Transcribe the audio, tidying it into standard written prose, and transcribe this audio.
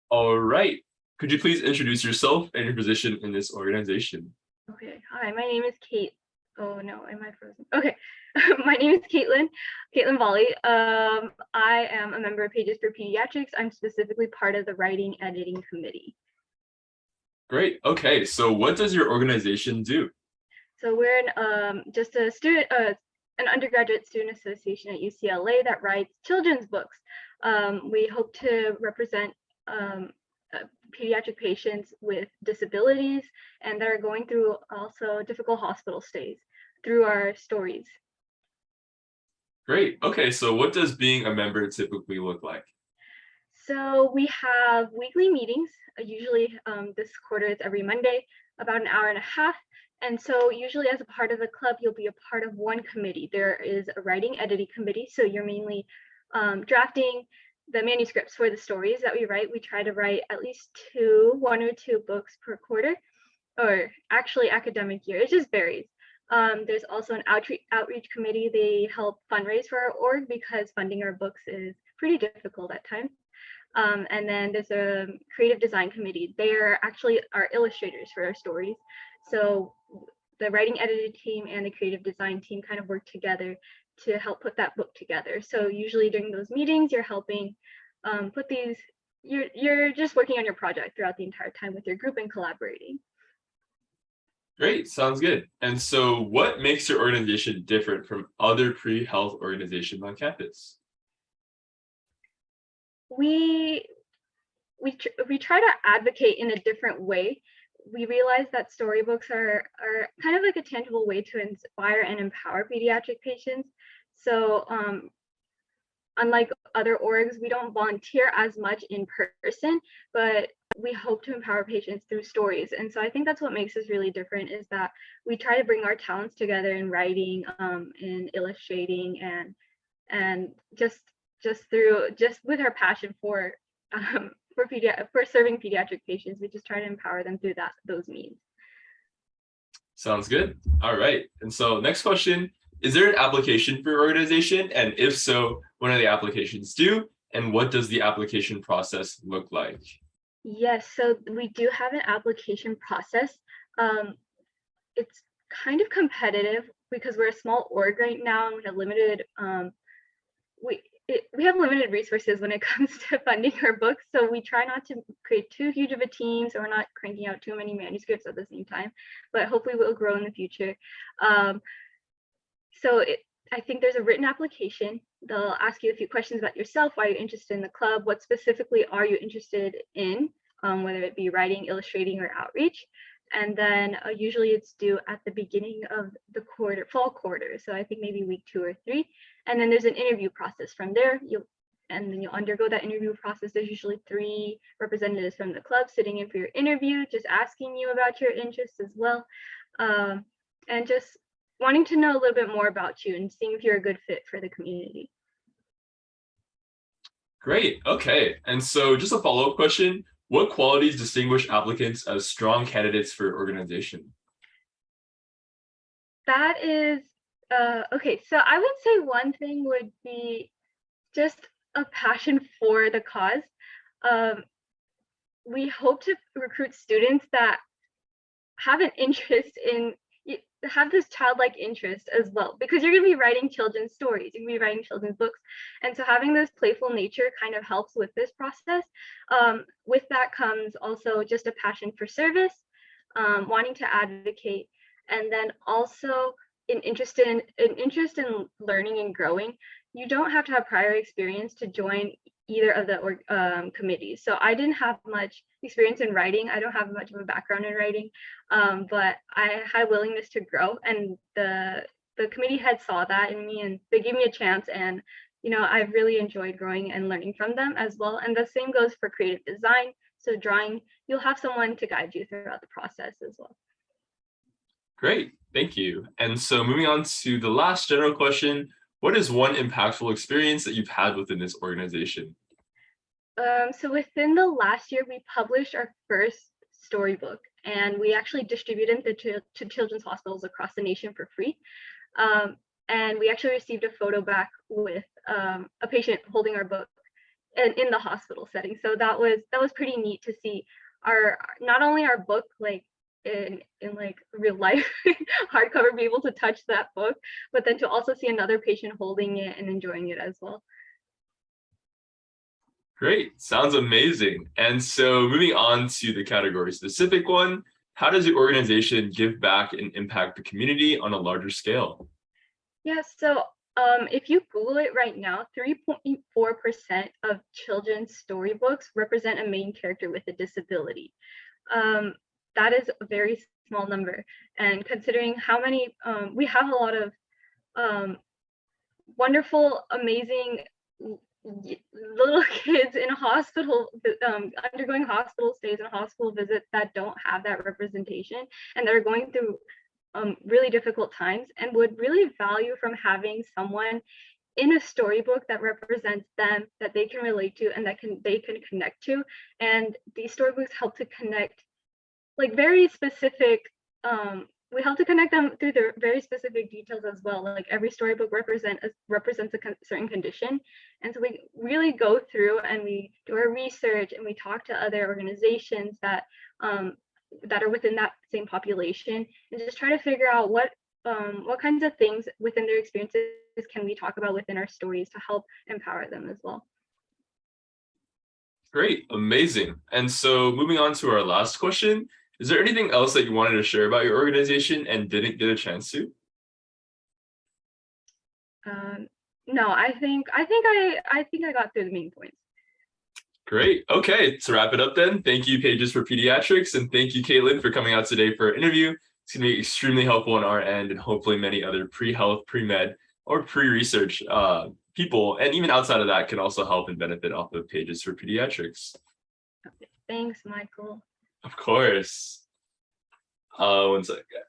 All right. Could you please introduce yourself and your position in this organization? Okay. Hi, my name is Kate. Oh no, am I frozen? Okay. My name is Caitlin Volley. I am a member of Pages for Pediatrics. I'm specifically part of the writing editing committee. Great. Okay. So what does your organization do? So we're just an undergraduate student association at UCLA that writes children's books. We hope to represent pediatric patients with disabilities and that are going through also difficult hospital stays through our stories. Great. Okay. So what does being a member typically look like? So we have weekly meetings. Usually this quarter is every Monday, about an hour and a half. And so usually as a part of the club, you'll be a part of one committee. There is a writing editing committee. So you're mainly drafting the manuscripts for the stories that we write. We try to write at least one or two books per quarter, or actually academic year. It just varies. There's also an outreach committee. They help fundraise for our org because funding our books is pretty difficult at times. And then there's a creative design committee. They're actually our illustrators for our stories. So the writing editing team and the creative design team kind of work together to help put that book together. So usually during those meetings, you're helping put these, you're just working on your project throughout the entire time with your group and collaborating. Great. Sounds good. And so what makes your organization different from other pre-health organizations on campus? We try to advocate in a different way. We realize that storybooks are kind of like a tangible way to inspire and empower pediatric patients. So unlike other orgs, we don't volunteer as much in person, but we hope to empower patients through stories. And so I think that's what makes us really different, is that we try to bring our talents together in writing, in illustrating, and just with our passion for serving pediatric patients. We just try to empower them through those means. Sounds good. All right. And so next question, is there an application for your organization? And if so, when are the applications due? And what does the application process look like? Yes, so we do have an application process. It's kind of competitive because we're a small org right now and we have limited we have limited resources when it comes to funding our books, so we try not to create too huge of a team, so we're not cranking out too many manuscripts at the same time, but hopefully we'll grow in the future. I think there's a written application. They'll ask you a few questions about yourself. Why are you interested in the club? What specifically are you interested in, whether it be writing, illustrating, or outreach? And then usually it's due at the beginning of the fall quarter. So I think maybe week 2 or 3. And then there's an interview process from there. You'll undergo that interview process. There's usually 3 representatives from the club sitting in for your interview, just asking you about your interests as well. And just wanting to know a little bit more about you and seeing if you're a good fit for the community. Great. Okay. And so just a follow-up question. What qualities distinguish applicants as strong candidates for your organization? That is, okay, so I would say one thing would be just a passion for the cause. We hope to recruit students that have an interest in, have this childlike interest as well, because you're going to be writing children's stories, you're going to be writing children's books, and so having this playful nature kind of helps with this process. With that comes also just a passion for service, wanting to advocate, and then also an interest in learning and growing. You don't have to have prior experience to join either of the committees. So I didn't have much experience in writing. I don't have much of a background in writing, but I had willingness to grow, and the committee head saw that in me, and they gave me a chance, and I've really enjoyed growing and learning from them as well. And the same goes for creative design. So drawing, you'll have someone to guide you throughout the process as well. Great, thank you. And so moving on to the last general question, what is one impactful experience that you've had within this organization? So within the last year, we published our first storybook, and we actually distributed it to children's hospitals across the nation for free. And we actually received a photo back with a patient holding our book in the hospital setting. So that was pretty neat to see not only our book like in like real life hardcover, be able to touch that book, but then to also see another patient holding it and enjoying it as well. Great, sounds amazing. And so moving on to the category specific one, how does your organization give back and impact the community on a larger scale? Yeah, so if you Google it right now, 3.4% of children's storybooks represent a main character with a disability. That is a very small number. And considering how many, we have a lot of wonderful, amazing little kids in a hospital, undergoing hospital stays and hospital visits that don't have that representation and that are going through really difficult times and would really value from having someone in a storybook that represents them, that they can relate to and that they can connect to. And these storybooks help to connect like very specific, we help to connect them through the very specific details as well. Like every storybook represents a certain condition. And so we really go through and we do our research and we talk to other organizations that are within that same population and just try to figure out what kinds of things within their experiences can we talk about within our stories to help empower them as well. Great, amazing. And so moving on to our last question, is there anything else that you wanted to share about your organization and didn't get a chance to? No, I think I got through the main points. Great. Okay, to wrap it up then, thank you, Pages for Pediatrics, and thank you, Caitlin, for coming out today for our interview. It's going to be extremely helpful on our end and hopefully many other pre-health, pre-med, or pre-research people, and even outside of that, can also help and benefit off of Pages for Pediatrics. Okay. Thanks, Michael. Of course. One second.